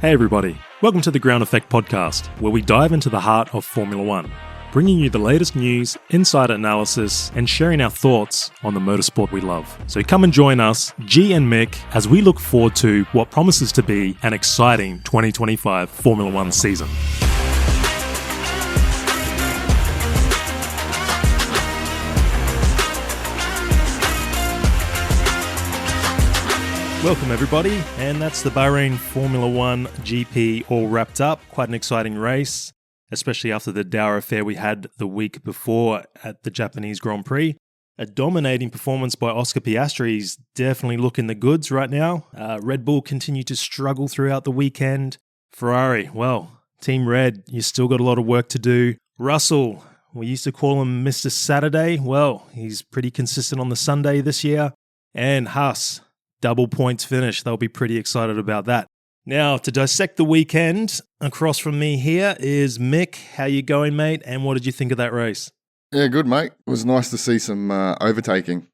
Hey everybody, welcome to the Ground Effect podcast, where we dive into the heart of Formula One, bringing you the latest news, insider analysis, and sharing our thoughts on the motorsport we love. So come and join us, G and Mick, as we look forward to what promises to be an exciting 2025 Formula One season. Welcome everybody, and that's the Bahrain Formula One GP all wrapped up. Quite an exciting race, especially after the dour affair we had the week before at the Japanese Grand Prix. A dominating performance by Oscar Piastri. He's definitely looking the goods right now. Red Bull continued to struggle throughout the weekend. Ferrari, well, Team Red, you still got a lot of work to do. Russell, we used to call him Mr. Saturday. Well, he's pretty consistent on the Sunday this year. And HAAS, double points finish. They'll be pretty excited about that. Now, to dissect the weekend, across from me here is Mick. How you going, mate? And what did you think of that race? Yeah, good, mate. It was nice to see some overtaking.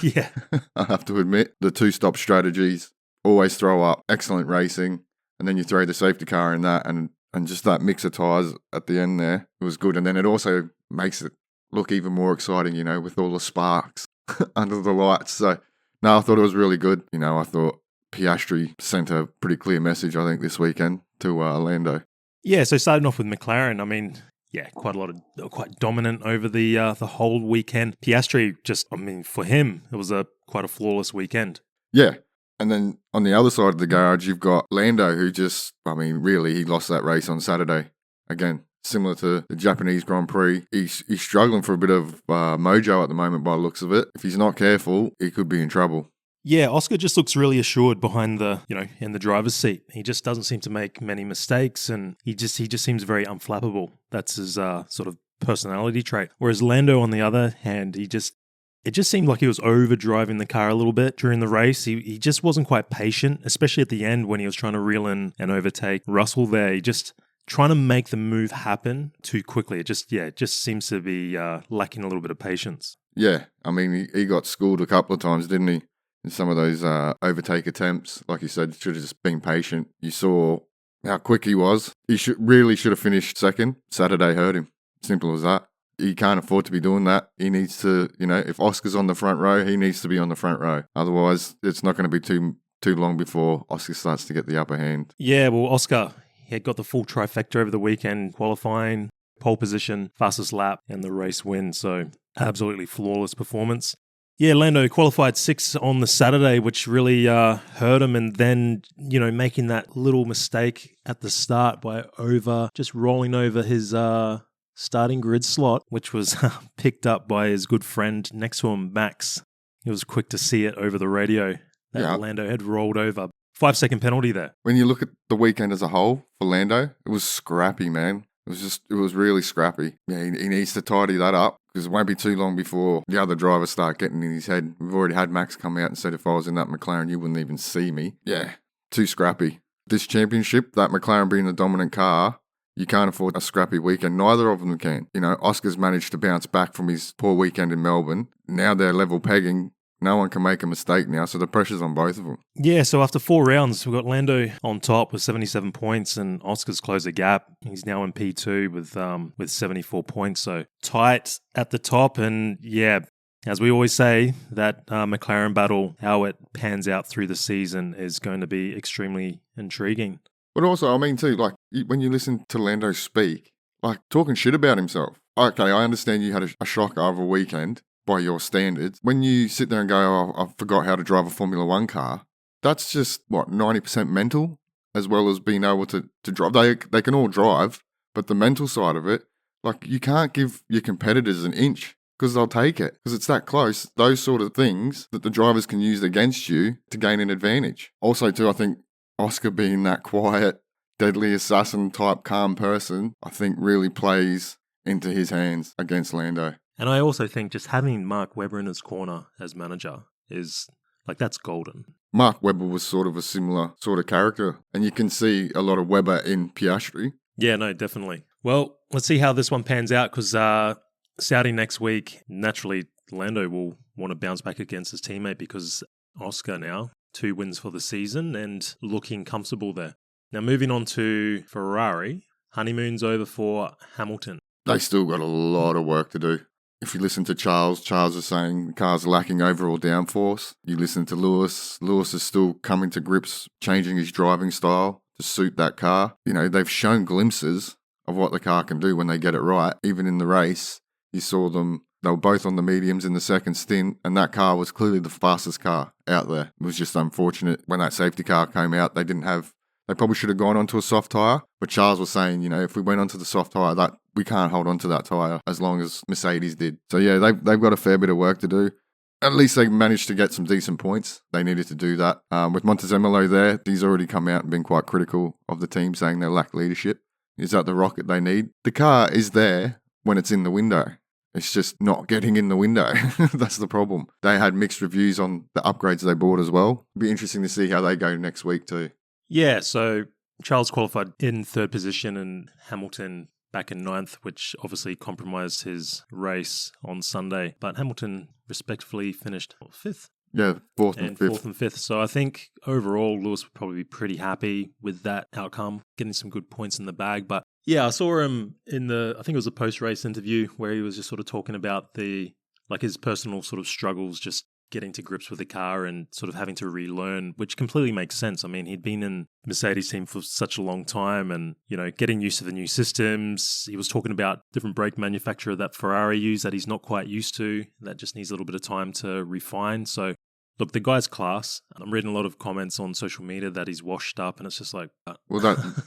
Yeah. I have to admit, the two-stop strategies always throw up excellent racing, and then you throw the safety car in that, and just that mix of tyres at the end there, it was good. And then it also makes it look even more exciting, you know, with all the sparks under the lights. So, no, I thought it was really good. You know, I thought Piastri sent a pretty clear message, I think, this weekend to Lando. Yeah, so starting off with McLaren, I mean, yeah, quite dominant over the whole weekend. Piastri just, I mean, for him, it was quite a flawless weekend. Yeah, and then on the other side of the garage, you've got Lando, who just, I mean, really, he lost that race on Saturday. Again, similar to the Japanese Grand Prix, he's struggling for a bit of mojo at the moment by the looks of it. If he's not careful, he could be in trouble. Yeah, Oscar just looks really assured behind in the driver's seat. He just doesn't seem to make many mistakes, and he just seems very unflappable. That's his sort of personality trait. Whereas Lando, on the other hand, it just seemed like he was overdriving the car a little bit during the race. He just wasn't quite patient, especially at the end when he was trying to reel in and overtake Russell there. He just trying to make the move happen too quickly. It just seems to be lacking a little bit of patience. Yeah, I mean, he got schooled a couple of times, didn't he? In some of those overtake attempts. Like you said, should have just been patient. You saw how quick he was. He should have finished second. Saturday hurt him. Simple as that. He can't afford to be doing that. He needs to, if Oscar's on the front row, he needs to be on the front row. Otherwise, it's not going to be too long before Oscar starts to get the upper hand. Yeah, well, Oscar, he got the full trifecta over the weekend, qualifying, pole position, fastest lap, and the race win. So absolutely flawless performance. Yeah, Lando qualified 6th on the Saturday, which really hurt him. And then, making that little mistake at the start by just rolling over his starting grid slot, which was picked up by his good friend next to him, Max. He was quick to see it over the radio that Lando had rolled over. 5-second penalty there. When you look at the weekend as a whole for Lando, it was scrappy, man. It was really scrappy. Yeah, he needs to tidy that up because it won't be too long before the other drivers start getting in his head. We've already had Max come out and said if I was in that McLaren, you wouldn't even see me. Yeah, too scrappy. This championship, that McLaren being the dominant car, you can't afford a scrappy weekend. Neither of them can. Oscar's managed to bounce back from his poor weekend in Melbourne. Now they're level pegging. No one can make a mistake now, so the pressure's on both of them. Yeah, so after 4 rounds, we've got Lando on top with 77 points, and Oscar's closed the gap. He's now in P2 with 74 points, so tight at the top. And yeah, as we always say, that McLaren battle, how it pans out through the season is going to be extremely intriguing. But also, I mean too, like when you listen to Lando speak, like talking shit about himself. Okay, I understand you had a shocker of a weekend, by your standards. When you sit there and go, oh, I forgot how to drive a Formula One car, that's just, 90% mental, as well as being able to drive. They can all drive, but the mental side of it, like you can't give your competitors an inch because they'll take it because it's that close. Those sort of things that the drivers can use against you to gain an advantage. Also, too, I think Oscar being that quiet, deadly assassin type calm person, I think really plays into his hands against Lando. And I also think just having Mark Webber in his corner as manager is, that's golden. Mark Webber was sort of a similar sort of character, and you can see a lot of Webber in Piastri. Yeah, no, definitely. Well, let's see how this one pans out, because Saudi next week, naturally, Lando will want to bounce back against his teammate because Oscar now, 2 wins for the season and looking comfortable there. Now, moving on to Ferrari, honeymoon's over for Hamilton. They still got a lot of work to do. If you listen to Charles is saying the car's lacking overall downforce. You listen to Lewis is still coming to grips, changing his driving style to suit that car. You know, they've shown glimpses of what the car can do when they get it right. Even in the race, you saw them, they were both on the mediums in the second stint, and that car was clearly the fastest car out there. It was just unfortunate when that safety car came out, they probably should have gone onto a soft tyre. But Charles was saying, you know, if we went onto the soft tyre, that we can't hold onto that tyre as long as Mercedes did. So yeah, they've got a fair bit of work to do. At least they managed to get some decent points. They needed to do that. With Montezemolo there, he's already come out and been quite critical of the team, saying they lack leadership. Is that the rocket they need? The car is there when it's in the window. It's just not getting in the window. That's the problem. They had mixed reviews on the upgrades they bought as well. It'll be interesting to see how they go next week too. Yeah, so Charles qualified in third position and Hamilton back in ninth, which obviously compromised his race on Sunday. But Hamilton respectively finished fifth. Yeah, fourth and fifth. So I think overall Lewis would probably be pretty happy with that outcome, getting some good points in the bag. But yeah, I saw him in I think it was a post-race interview where he was just sort of talking about his personal sort of struggles, just getting to grips with the car and sort of having to relearn, which completely makes sense. I mean, he'd been in Mercedes team for such a long time and, you know, getting used to the new systems. He was talking about different brake manufacturer that Ferrari use that he's not quite used to, that just needs a little bit of time to refine. So look, the guy's class. I'm reading a lot of comments on social media that he's washed up, and it's just like...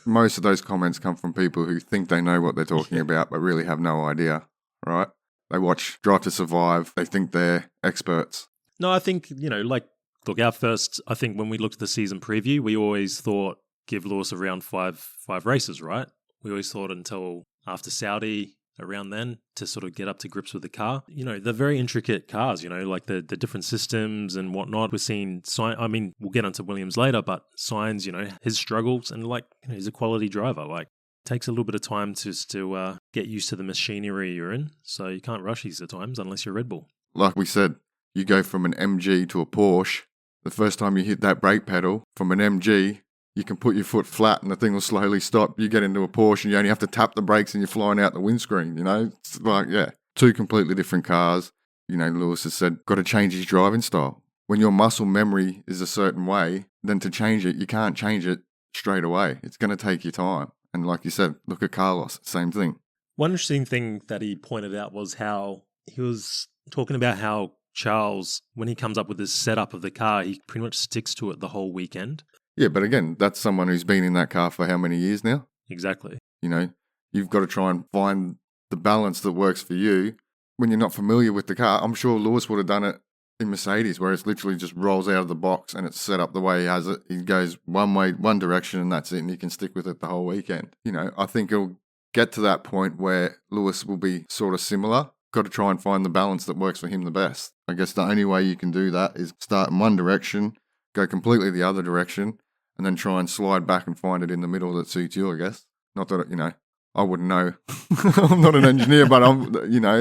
most of those comments come from people who think they know what they're talking about, but really have no idea, right? They watch Drive to Survive. They think they're experts. No, I think, you know, I think when we looked at the season preview, we always thought give Lewis around five races, right? We always thought until after Saudi, around then, to sort of get up to grips with the car. You know, they're very intricate cars, you know, like the different systems and whatnot. We're seeing, I mean, we'll get onto Williams later, but Sainz, you know, his struggles and he's a quality driver. It takes a little bit of time to get used to the machinery you're in. So you can't rush these at times unless you're Red Bull. Like we said, you go from an MG to a Porsche. The first time you hit that brake pedal from an MG, you can put your foot flat and the thing will slowly stop. You get into a Porsche and you only have to tap the brakes and you're flying out the windscreen, you know? It's two completely different cars. You know, Lewis has said, got to change his driving style. When your muscle memory is a certain way, then to change it, you can't change it straight away. It's going to take you time. And like you said, look at Carlos, same thing. One interesting thing that he pointed out was how he was talking about how Charles, when he comes up with his setup of the car, he pretty much sticks to it the whole weekend. Yeah, but again, that's someone who's been in that car for how many years now? Exactly. You know, you've got to try and find the balance that works for you when you're not familiar with the car. I'm sure Lewis would have done it in Mercedes, where it's literally just rolls out of the box and it's set up the way he has it. He goes one way, one direction, and that's it, and he can stick with it the whole weekend. You know, I think it'll get to that point where Lewis will be sort of similar. Got to try and find the balance that works for him the best. I guess the only way you can do that is start in one direction, go completely the other direction, and then try and slide back and find it in the middle that suits you, I guess. Not that, you know, I wouldn't know. I'm not an engineer, but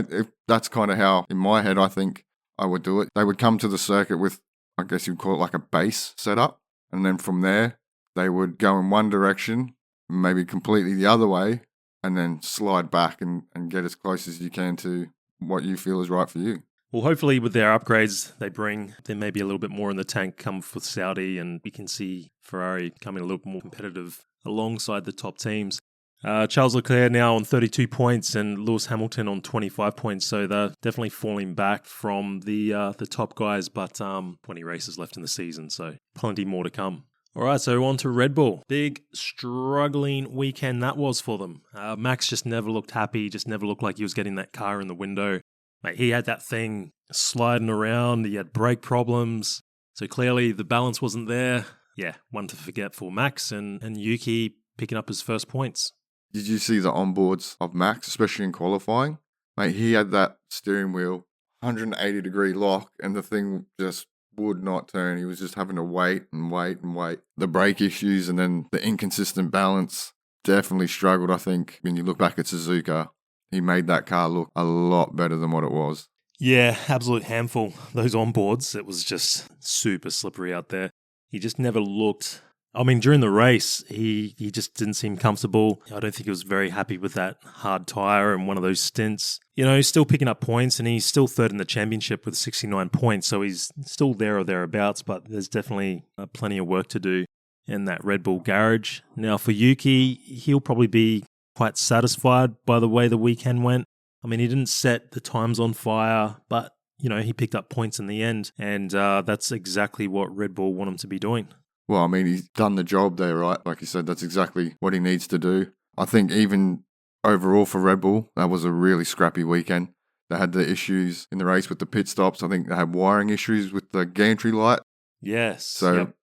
if that's kind of how, in my head, I think I would do it. They would come to the circuit with, I guess you'd call it like a base setup. And then from there, they would go in one direction, maybe completely the other way, and then slide back and get as close as you can to what you feel is right for you. Well, hopefully with their upgrades they bring, there may be a little bit more in the tank come for Saudi, and we can see Ferrari becoming a little bit more competitive alongside the top teams. Charles Leclerc now on 32 points and Lewis Hamilton on 25 points, so they're definitely falling back from the top guys, but 20 races left in the season, so plenty more to come. All right, so on to Red Bull. Big struggling weekend that was for them. Max just never looked happy, just never looked like he was getting that car in the window. Mate, he had that thing sliding around, he had brake problems, so clearly the balance wasn't there. Yeah, one to forget for Max and Yuki picking up his first points. Did you see the onboards of Max, especially in qualifying? Mate, he had that steering wheel 180-degree lock and the thing just would not turn. He was just having to wait and wait and wait. The brake issues and then the inconsistent balance definitely struggled, I think. When you look back at Suzuka, he made that car look a lot better than what it was. Yeah, absolute handful. Those onboards, it was just super slippery out there. He just never looked I mean, during the race, he just didn't seem comfortable. I don't think he was very happy with that hard tyre and one of those stints. He's still picking up points and he's still third in the championship with 69 points. So he's still there or thereabouts, but there's definitely plenty of work to do in that Red Bull garage. Now for Yuki, he'll probably be quite satisfied by the way the weekend went. I mean, he didn't set the times on fire, but, he picked up points in the end. And that's exactly what Red Bull want him to be doing. Well, I mean, he's done the job there, right? Like you said, that's exactly what he needs to do. I think even overall for Red Bull, that was a really scrappy weekend. They had the issues in the race with the pit stops. I think they had wiring issues with the gantry light. Yes. So,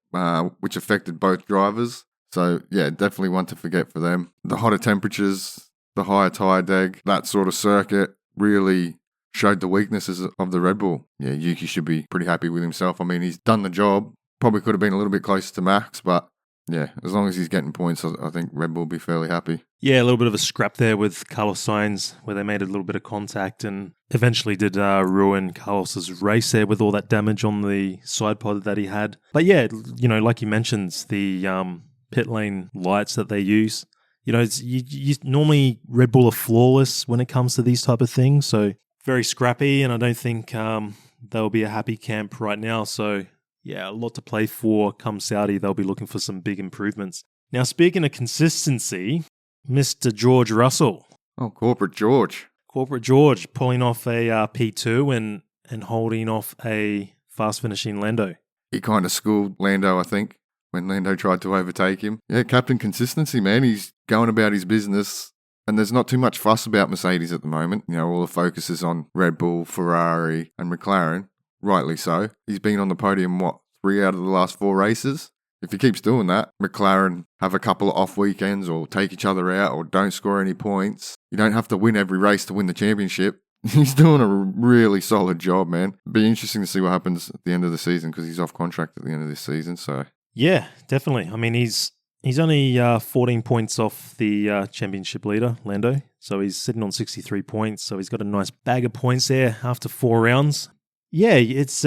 which affected both drivers. So, yeah, definitely one to forget for them. The hotter temperatures, the higher tyre deg, that sort of circuit really showed the weaknesses of the Red Bull. Yeah, Yuki should be pretty happy with himself. I mean, he's done the job. Probably could have been a little bit closer to Max, but yeah, as long as he's getting points, I think Red Bull will be fairly happy. Yeah, a little bit of a scrap there with Carlos Sainz where they made a little bit of contact and eventually did ruin Carlos's race there with all that damage on the side pod that he had. But yeah, like you mentioned, the pit lane lights that they use, you normally Red Bull are flawless when it comes to these type of things. So very scrappy, and I don't think they'll be a happy camp right now. So yeah, a lot to play for. Come Saudi, they'll be looking for some big improvements. Now, speaking of consistency, Mr. George Russell. Oh, Corporate George. Corporate George pulling off a P2 and holding off a fast-finishing Lando. He kind of schooled Lando, I think, when Lando tried to overtake him. Yeah, Captain Consistency, man. He's going about his business, and there's not too much fuss about Mercedes at the moment. All the focus is on Red Bull, Ferrari, and McLaren. Rightly so. He's been on the podium, 3 out of the last 4 races? If he keeps doing that, McLaren have a couple of off weekends or take each other out or don't score any points. You don't have to win every race to win the championship. He's doing a really solid job, man. Be interesting to see what happens at the end of the season because he's off contract at the end of this season. So yeah, definitely. I mean, he's only 14 points off the championship leader, Lando. So he's sitting on 63 points. So he's got a nice bag of points there after 4 rounds. Yeah, it's.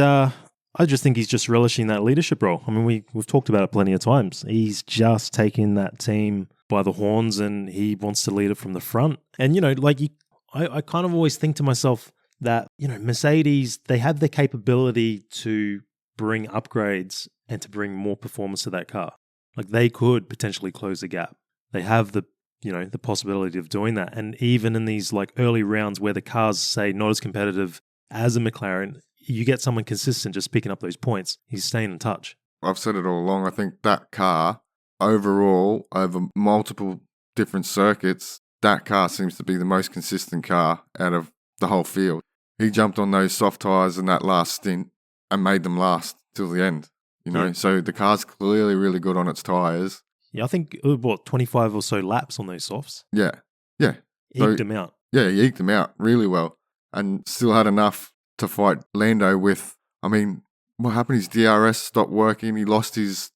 I just think he's just relishing that leadership role. I mean, we've talked about it plenty of times. He's just taking that team by the horns, and he wants to lead it from the front. And I kind of always think to myself that Mercedes, they have the capability to bring upgrades and to bring more performance to that car. Like they could potentially close the gap. They have the possibility of doing that. And even in these early rounds where the cars say not as competitive as a McLaren, you get someone consistent just picking up those points. He's staying in touch. I've said it all along. I think that car, overall, over multiple different circuits, that car seems to be the most consistent car out of the whole field. He jumped on those soft tyres in that last stint and made them last till the end. Yeah. So the car's clearly really good on its tyres. Yeah, I think, 25 or so laps on those softs? Yeah. Eked them out. Yeah, he eked them out really well and still had enough to fight Lando with. I mean, what happened? His DRS stopped working. He lost his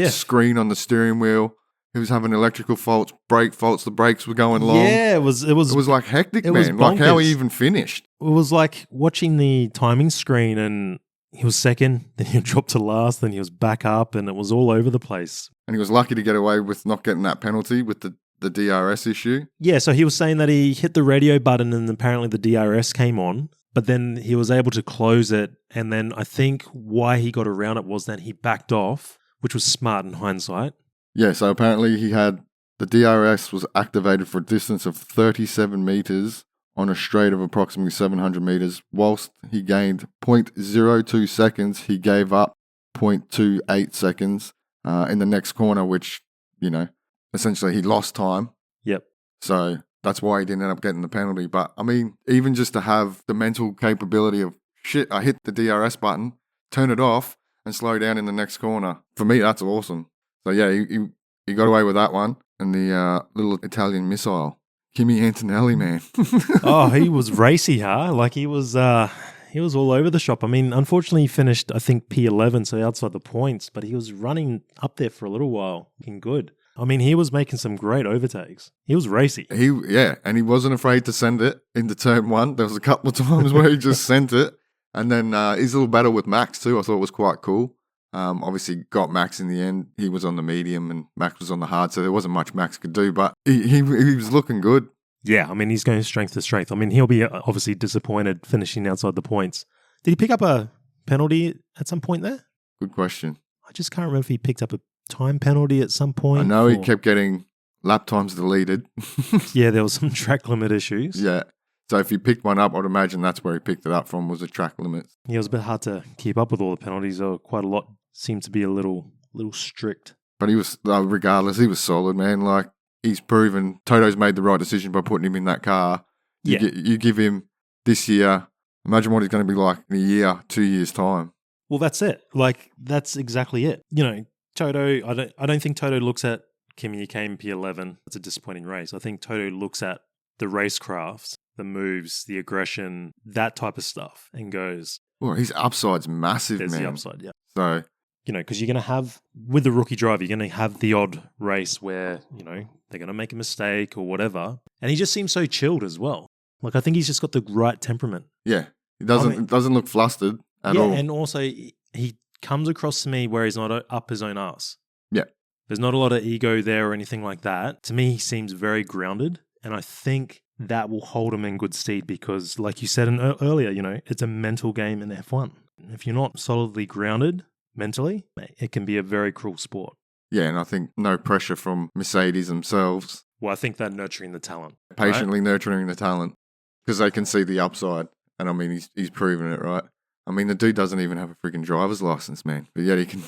screen on the steering wheel. He was having electrical faults, brake faults. The brakes were going long. Yeah, it was like hectic, man. Like how he even finished. It was like watching the timing screen, and he was second, then he dropped to last, then he was back up, and it was all over the place. And he was lucky to get away with not getting that penalty with the DRS issue. Yeah, so he was saying that he hit the radio button and apparently the DRS came on. But then he was able to close it, and then I think why he got around it was that he backed off, which was smart in hindsight. Yeah, so apparently he had the DRS was activated for a distance of 37 metres on a straight of approximately 700 metres. Whilst he gained 0.02 seconds, he gave up 0.28 seconds in the next corner, which, essentially he lost time. Yep. So that's why he didn't end up getting the penalty. But, I mean, even just to have the mental capability of, I hit the DRS button, turn it off, and slow down in the next corner. For me, that's awesome. So, yeah, he got away with that one. And the little Italian missile, Kimi Antonelli, man. Oh, he was racy, huh? Like, he was all over the shop. I mean, unfortunately, he finished, I think, P11, so outside the points. But he was running up there for a little while, looking good. I mean, he was making some great overtakes. He was racy. And he wasn't afraid to send it into turn 1. There was a couple of times where he just sent it. And then his little battle with Max, too, I thought was quite cool. Obviously got Max in the end. He was on the medium and Max was on the hard, so there wasn't much Max could do, but he was looking good. Yeah, I mean, he's going strength to strength. I mean, he'll be obviously disappointed finishing outside the points. Did he pick up a penalty at some point there? Good question. I just can't remember if he picked up a time penalty at some point. I know he kept getting lap times deleted. Yeah, there was some track limit issues. Yeah. So if he picked one up, I'd imagine that's where he picked it up from, was the track limits. Yeah, it was a bit hard to keep up with all the penalties. Though quite a lot seemed to be a little strict. But he was, regardless, he was solid, man. Like, he's proven Toto's made the right decision by putting him in that car. You give him this year, imagine what he's going to be like in a year, 2 years' time. Well, that's it. Like, that's exactly it. You know, Toto, I don't think Toto looks at Kimi came P11. It's a disappointing race. I think Toto looks at the racecrafts, the moves, the aggression, that type of stuff, and goes, well, his upside's massive, there's man. the upside, yeah. So, you know, because you're going to have, with the rookie driver, you're going to have the odd race where, you know, they're going to make a mistake or whatever. And he just seems so chilled as well. Like, I think he's just got the right temperament. Yeah. He doesn't look flustered at all. Yeah, and also he comes across to me where he's not up his own ass. Yeah. There's not a lot of ego there or anything like that. To me, he seems very grounded. And I think that will hold him in good stead because, like you said earlier, you know, it's a mental game in F1. If you're not solidly grounded mentally, it can be a very cruel sport. Yeah, and I think no pressure from Mercedes themselves. Well, I think they're nurturing the talent. Patiently nurturing the talent because they can see the upside. And I mean, he's proven it, right? I mean, the dude doesn't even have a freaking driver's license, man. But yet he can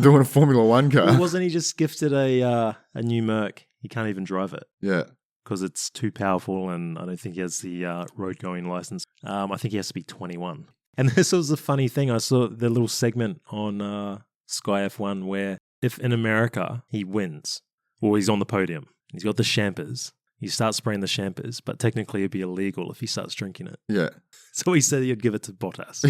do in a Formula One car. Well, wasn't he just gifted a new Merc? He can't even drive it. Yeah. Because it's too powerful and I don't think he has the road-going license. I think he has to be 21. And this was a funny thing. I saw the little segment on Sky F1 where if in America he wins, or he's on the podium, he's got the champers, he starts spraying the champers, but technically it'd be illegal if he starts drinking it. Yeah. So he said he'd give it to Bottas.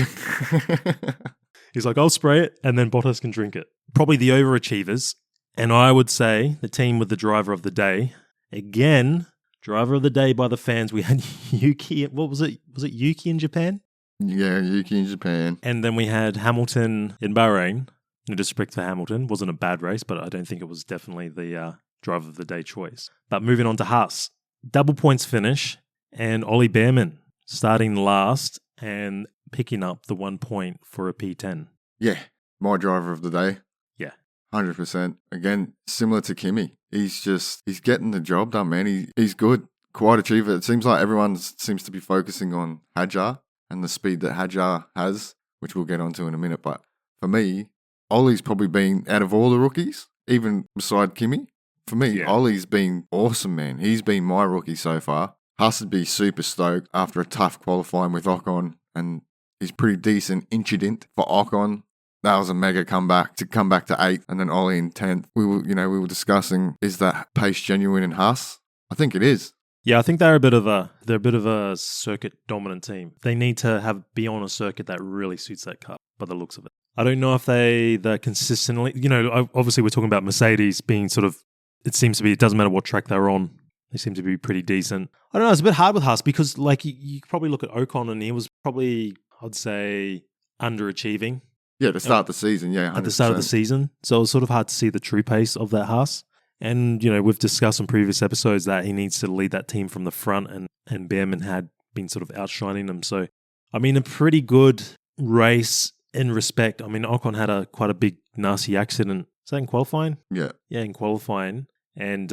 He's like, I'll spray it and then Bottas can drink it. Probably the overachievers. And I would say the team with the driver of the day. Again, driver of the day by the fans. We had Yuki. What was it? Was it Yuki in Japan? Yeah, Yuki in Japan. And then we had Hamilton in Bahrain. No disrespect for Hamilton. Wasn't a bad race, but I don't think it was definitely the driver of the day choice. But moving on to HAAS. Double points finish. And Ollie Bearman starting last and picking up the 1 point for a P10. Yeah, my driver of the day. Yeah. 100%. Again, similar to Kimi. He's getting the job done, man. He's good. Quite achiever. It seems like everyone seems to be focusing on HAAS and the speed that HAAS has, which we'll get onto in a minute. But for me, Ollie's probably been, out of all the rookies, even beside Kimi, for me, Ollie's been awesome, man. He's been my rookie so far. HAAS would be super stoked after a tough qualifying with Ocon, and he's pretty decent incident for Ocon. That was a mega comeback to come back to 8th and then Ollie in 10th. We were discussing, is that pace genuine in HAAS? I think it is. Yeah, I think they're a bit of a circuit dominant team. They need to be on a circuit that really suits that car by the looks of it. I don't know if they're consistently, you know, obviously we're talking about Mercedes being sort of, it seems to be, it doesn't matter what track they're on. They seem to be pretty decent. I don't know, it's a bit hard with HAAS because like you probably look at Ocon and he was probably, I'd say, underachieving. Yeah, to start the season, yeah. 100%. At the start of the season. So it was sort of hard to see the true pace of that HAAS. And, you know, we've discussed in previous episodes that he needs to lead that team from the front and Bearman had been sort of outshining them. So, I mean, a pretty good race in respect. I mean, Ocon had quite a big nasty accident. Is that in qualifying? Yeah. Yeah, in qualifying. And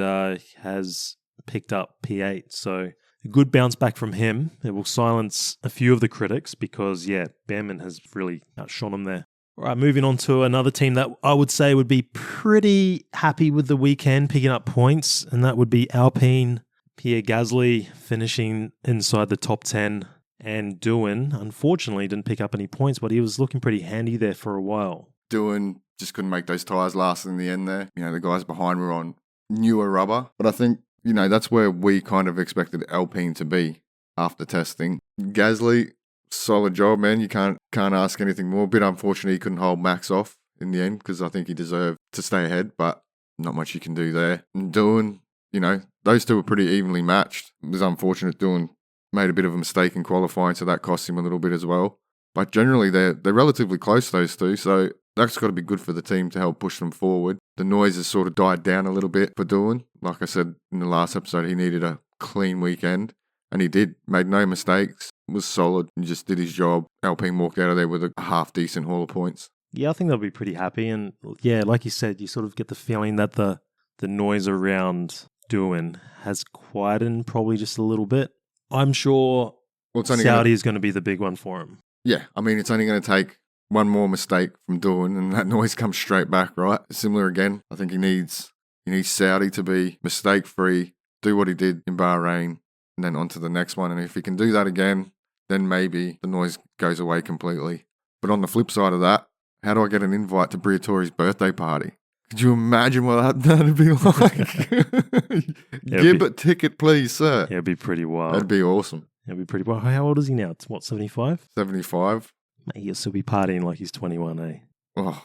has picked up P8. So a good bounce back from him. It will silence a few of the critics because, yeah, Bearman has really outshone him there. All right, moving on to another team that I would say would be pretty happy with the weekend, picking up points, and that would be Alpine. Pierre Gasly finishing inside the top 10, and Doohan, unfortunately, didn't pick up any points, but he was looking pretty handy there for a while. Doohan just couldn't make those tyres last in the end there. You know, the guys behind were on newer rubber, but I think, you know, that's where we kind of expected Alpine to be after testing. Gasly, solid job, man. You can't ask anything more. A bit unfortunate he couldn't hold Max off in the end because I think he deserved to stay ahead, but not much you can do there. And Doohan, you know, those two were pretty evenly matched. It was unfortunate Doohan made a bit of a mistake in qualifying, so that cost him a little bit as well. But generally, they're relatively close, those two. So that's got to be good for the team to help push them forward. The noise has sort of died down a little bit for Doohan. Like I said in the last episode, he needed a clean weekend, and he did. Made no mistakes, was solid, and just did his job. Alpine walked out of there with a half-decent haul of points. Yeah, I think they'll be pretty happy. And yeah, like you said, you sort of get the feeling that the noise around Doohan has quietened probably just a little bit. I'm sure Saudi is going to be the big one for him. Yeah, I mean, it's only going to take one more mistake from Doohan and that noise comes straight back, right? Similar again. I think he needs Saudi to be mistake-free, do what he did in Bahrain, and then on to the next one. And if he can do that again, then maybe the noise goes away completely. But on the flip side of that, how do I get an invite to Briatore's birthday party? Could you imagine what that'd be like? Give a ticket, please, sir. Yeah, it'd be pretty wild. That'd be awesome. It'd be pretty wild. How old is he now? What, 75? 75. Mate, he'll still be partying like he's 21, eh? Oh.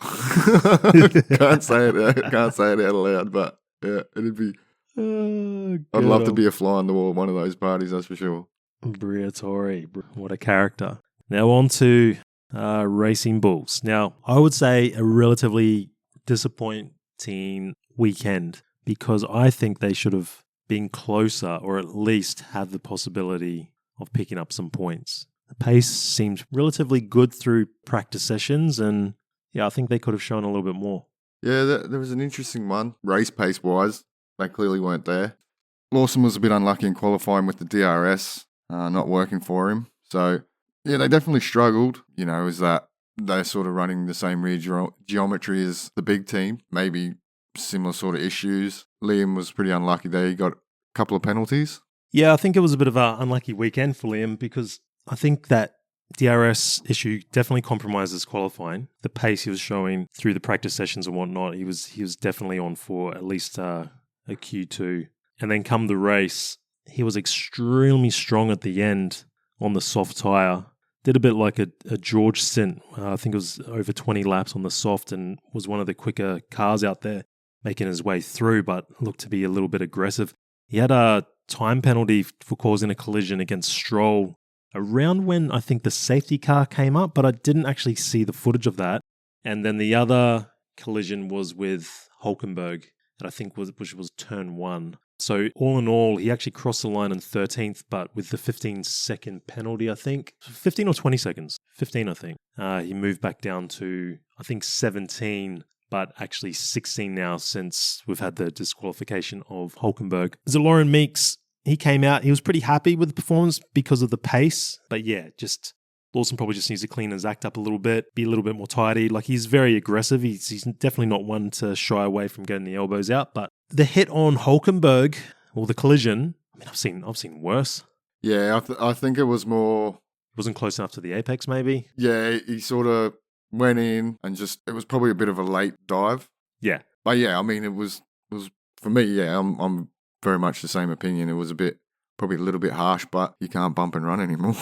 Can't say it out loud, but yeah, it'd be... I'd love to be a fly on the wall at one of those parties, that's for sure. Briatore, what a character. Now on to Racing Bulls. Now, I would say a relatively disappointing weekend because I think they should have been closer or at least have the possibility of picking up some points. The pace seemed relatively good through practice sessions and yeah, I think they could have shown a little bit more. Yeah, there was an interesting one. Race pace-wise, they clearly weren't there. Lawson was a bit unlucky in qualifying with the DRS not working for him. So, yeah, they definitely struggled. You know, is that they're sort of running the same rear geometry as the big team. Maybe similar sort of issues. Liam was pretty unlucky there. He got a couple of penalties. Yeah, I think it was a bit of an unlucky weekend for Liam because I think that DRS issue definitely compromises qualifying. The pace he was showing through the practice sessions and whatnot, he was definitely on for at least a Q2. And then come the race, he was extremely strong at the end on the soft tyre. Did a bit like a George stint. I think it was over 20 laps on the soft and was one of the quicker cars out there making his way through, but looked to be a little bit aggressive. He had a time penalty for causing a collision against Stroll around when I think the safety car came up, but I didn't actually see the footage of that. And then the other collision was with Hulkenberg, and I think which was turn 1. So all in all, he actually crossed the line in 13th, but with the 15-second penalty, I think. 15 or 20 seconds? 15, I think. He moved back down to, I think, 17, but actually 16 now since we've had the disqualification of Hulkenberg. Zaloran Meeks, he came out. He was pretty happy with the performance because of the pace. But yeah, just Lawson probably just needs to clean his act up a little bit, be a little bit more tidy. Like, he's very aggressive. He's definitely not one to shy away from getting the elbows out. But the hit on Hulkenberg, or the collision, I mean, I've seen worse. Yeah, I think it was more... It wasn't close enough to the apex, maybe? Yeah, he sort of went in and it was probably a bit of a late dive. Yeah. But yeah, I mean, it was for me, yeah, I'm very much the same opinion. It was probably a little bit harsh, but you can't bump and run anymore.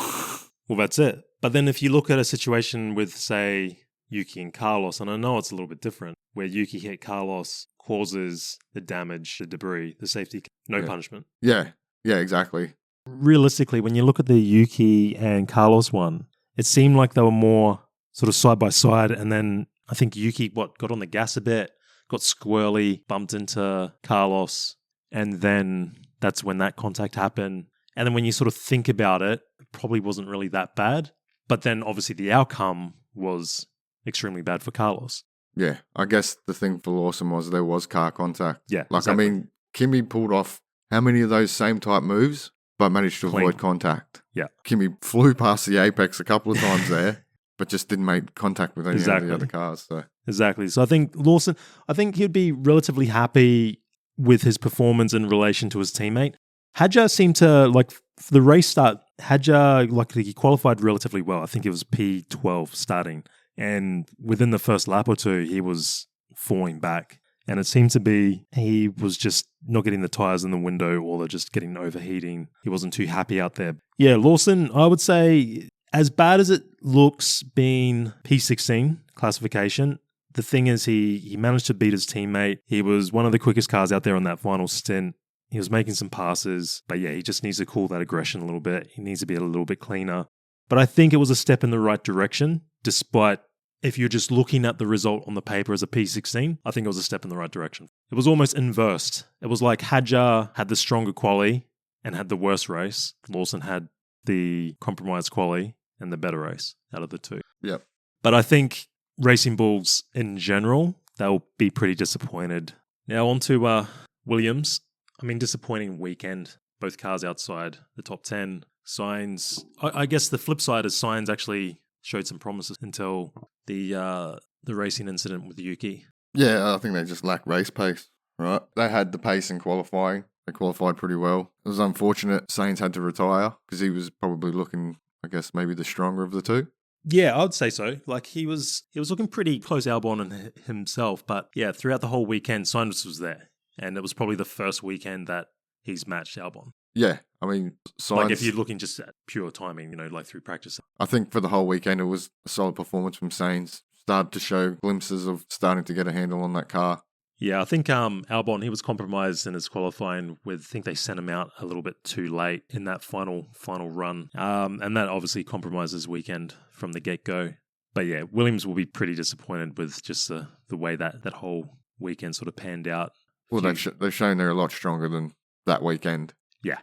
Well, that's it. But then if you look at a situation with, say, Yuki and Carlos, and I know it's a little bit different, where Yuki hit Carlos, causes the damage, the debris, the safety, no punishment. Yeah, exactly. Realistically, when you look at the Yuki and Carlos one, it seemed like they were more sort of side by side, and then I think Yuki, got on the gas a bit, got squirrely, bumped into Carlos, and then that's when that contact happened. And then when you sort of think about it, it probably wasn't really that bad. But then obviously the outcome was extremely bad for Carlos. Yeah, I guess the thing for Lawson was there was car contact. Yeah, like exactly. I mean, Kimi pulled off how many of those same type moves, but managed to avoid contact. Yeah, Kimi flew past the apex a couple of times there, but just didn't make contact with any of the other cars. So exactly. So I think Lawson, he'd be relatively happy with his performance in relation to his teammate. Hadjar seemed to, like, for the race start, he qualified relatively well. I think it was P12 starting. And within the first lap or two, he was falling back. And it seemed to be he was just not getting the tyres in the window, or they're just getting overheating. He wasn't too happy out there. Yeah, Lawson, I would say, as bad as it looks being P16 classification, the thing is he managed to beat his teammate. He was one of the quickest cars out there on that final stint. He was making some passes, but yeah, he just needs to cool that aggression a little bit. He needs to be a little bit cleaner. But I think it was a step in the right direction, despite if you're just looking at the result on the paper as a P16, I think it was a step in the right direction. It was almost inversed. It was like Hadjar had the stronger quali and had the worst race. Lawson had the compromised quali and the better race out of the two. Yep. But I think Racing Bulls in general, they'll be pretty disappointed. Now on to Williams. I mean, disappointing weekend. Both cars outside the top 10. Sainz, I guess the flip side is Sainz actually showed some promises until the racing incident with Yuki. Yeah, I think they just lack race pace, right? They had the pace in qualifying. They qualified pretty well. It was unfortunate Sainz had to retire because he was probably looking, I guess, maybe the stronger of the two. Yeah, I would say so. Like he was looking pretty close Albon and himself, but yeah, throughout the whole weekend, Sainz was there, and it was probably the first weekend that he's matched Albon. Yeah, I mean, Sainz, like if you're looking just at pure timing, like through practice. I think for the whole weekend, it was a solid performance from Sainz. Started to show glimpses of starting to get a handle on that car. Yeah, I think Albon, he was compromised in his qualifying with, I think they sent him out a little bit too late in that final run. And that obviously compromises weekend from the get-go. But yeah, Williams will be pretty disappointed with just the way that whole weekend sort of panned out. Well, they've shown they're a lot stronger than that weekend. Yeah.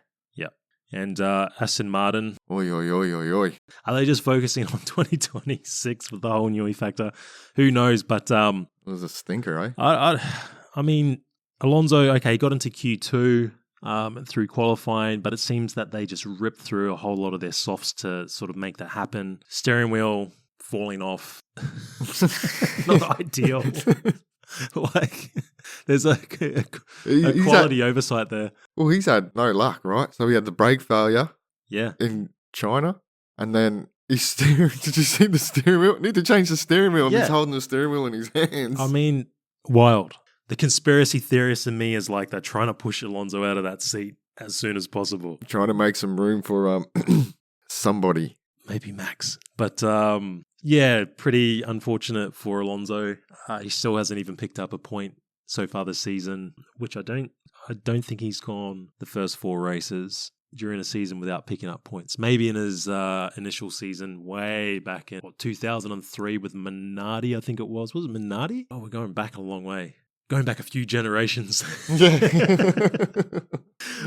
And Aston Martin. Oi, oi, oi, oi, oi. Are they just focusing on 2026 with the whole Newey factor? Who knows? But it was a stinker, eh? I mean, Alonso, okay, got into Q2 through qualifying, but it seems that they just ripped through a whole lot of their softs to sort of make that happen. Steering wheel falling off. Not ideal. Like, there's a quality oversight there. Well, he's had no luck, right? So he had the brake failure in China, and then he's steering. Did you see the steering wheel? Need to change the steering wheel. Yeah. He's holding the steering wheel in his hands. I mean, wild. The conspiracy theorist in me is like they're trying to push Alonso out of that seat as soon as possible. Trying to make some room for somebody. Maybe Max. But yeah, pretty unfortunate for Alonso. He still hasn't even picked up a point so far this season, which I don't think he's gone the first 4 races during a season without picking up points. Maybe in his initial season way back in 2003 with Minardi, I think it was. Was it Minardi? Oh, we're going back a long way. Going back a few generations.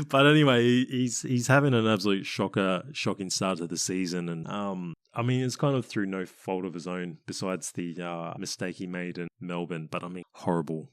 But anyway, he's having an absolute shocking start to the season. And I mean, it's kind of through no fault of his own besides the mistake he made in Melbourne. But I mean, horrible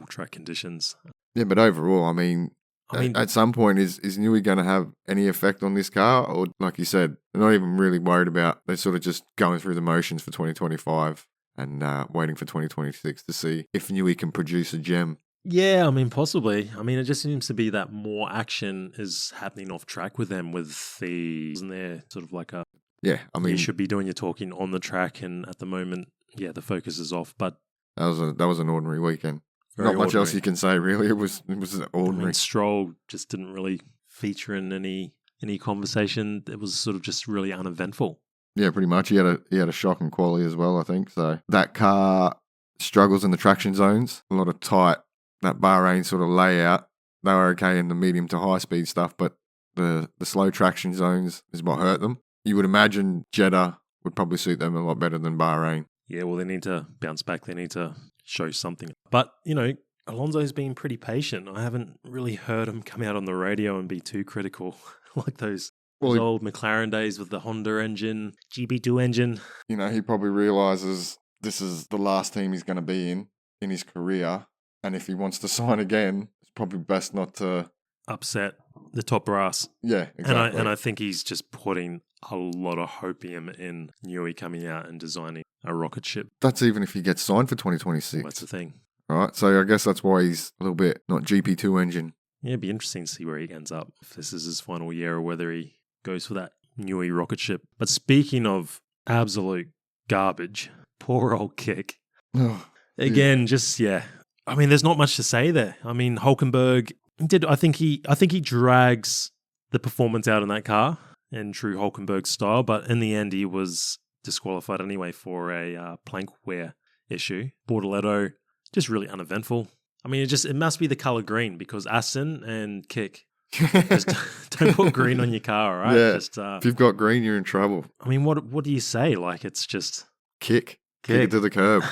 track conditions. Yeah, but overall, I mean, at some point, is Newey going to have any effect on this car? Or like you said, they're not even really worried about, they're sort of just going through the motions for 2025 and waiting for 2026 to see if Newey can produce a gem. Yeah, I mean, possibly. I mean, it just seems to be that more action is happening off track with them isn't there sort of like a... Yeah, I mean... You should be doing your talking on the track, and at the moment, yeah, the focus is off, but... That was an ordinary weekend. Not much else you can say, really. It was ordinary. I mean, Stroll just didn't really feature in any conversation. It was sort of just really uneventful. Yeah, pretty much. He had a shocking quality as well, I think. So that car struggles in the traction zones. A lot of tight, that Bahrain sort of layout. They were okay in the medium to high speed stuff, but the slow traction zones is what hurt them. You would imagine Jeddah would probably suit them a lot better than Bahrain. Yeah, well, they need to bounce back. They need to show something. But, Alonso's been pretty patient. I haven't really heard him come out on the radio and be too critical like those old McLaren days with the Honda engine, GP2 engine. He probably realises this is the last team he's going to be in his career. And if he wants to sign again, it's probably best not to... upset the top brass. Yeah, exactly. And I think he's just putting a lot of hopium in Newey coming out and designing a rocket ship. That's even if he gets signed for 2026. That's the thing. All right, so I guess that's why he's a little bit not GP2 engine. Yeah, it'd be interesting to see where he ends up, if this is his final year or whether he goes for that Newey rocket ship. But speaking of absolute garbage, poor old Kick. Again, I mean, there's not much to say there. I mean, Hulkenberg I think he drags the performance out in that car in true Hulkenberg style, but in the end he was disqualified anyway for a plank wear issue. Bortoletto, just really uneventful. I mean, it must be the color green because Aston and Kick just don't put green on your car, all right? Yeah, if you've got green, you're in trouble. I mean, what do you say? Like, it's just... Kick. Kick it to the curb.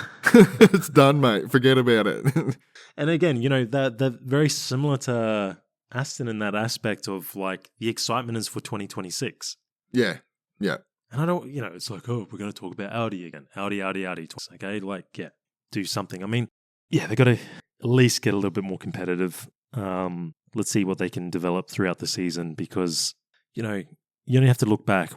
It's done, mate. Forget about it. And again, they're very similar to Aston in that aspect of like the excitement is for 2026. Yeah. And I don't, it's like, oh, we're going to talk about Audi again. Audi. Okay, like, yeah, do something. I mean, yeah, they got to at least get a little bit more competitive. Let's see what they can develop throughout the season because, you only have to look back,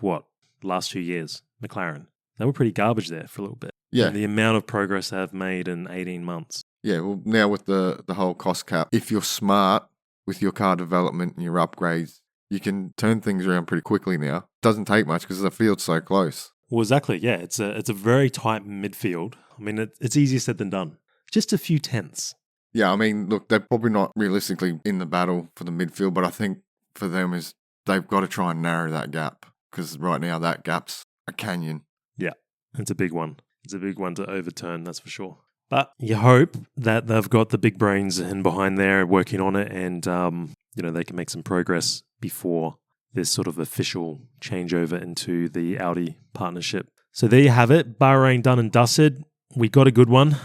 last few years, McLaren. They were pretty garbage there for a little bit. Yeah. And the amount of progress they've made in 18 months. Yeah, well, now with the whole cost cap, if you're smart with your car development and your upgrades, you can turn things around pretty quickly now. Doesn't take much because the field's so close. Well, exactly, yeah. It's a very tight midfield. I mean, it's easier said than done. Just a few tenths. Yeah, I mean, look, they're probably not realistically in the battle for the midfield, but I think for them is they've got to try and narrow that gap because right now that gap's a canyon. Yeah, it's a big one. It's a big one to overturn, that's for sure. But you hope that they've got the big brains in behind there working on it and, they can make some progress before this sort of official changeover into the Audi partnership. So there you have it. Bahrain done and dusted. We got a good one.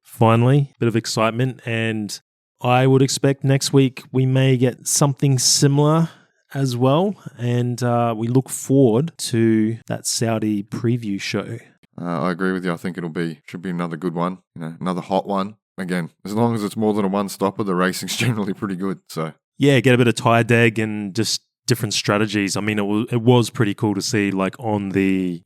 Finally. Bit of excitement. And I would expect next week we may get something similar as well. And we look forward to that Saudi preview show. I agree with you. I think should be another good one, another hot one. Again, as long as it's more than a one-stopper, the racing's generally pretty good. So yeah, get a bit of tyre deg and just different strategies. I mean, it was pretty cool to see like on the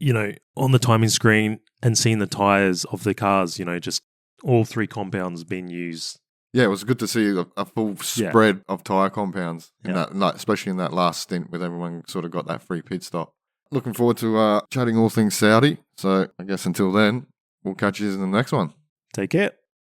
timing screen and seeing the tyres of the cars, just all three compounds being used. Yeah, it was good to see a full spread of tyre compounds, especially in that last stint with everyone sort of got that free pit stop. Looking forward to chatting all things Saudi. So I guess until then, we'll catch you in the next one. Take care.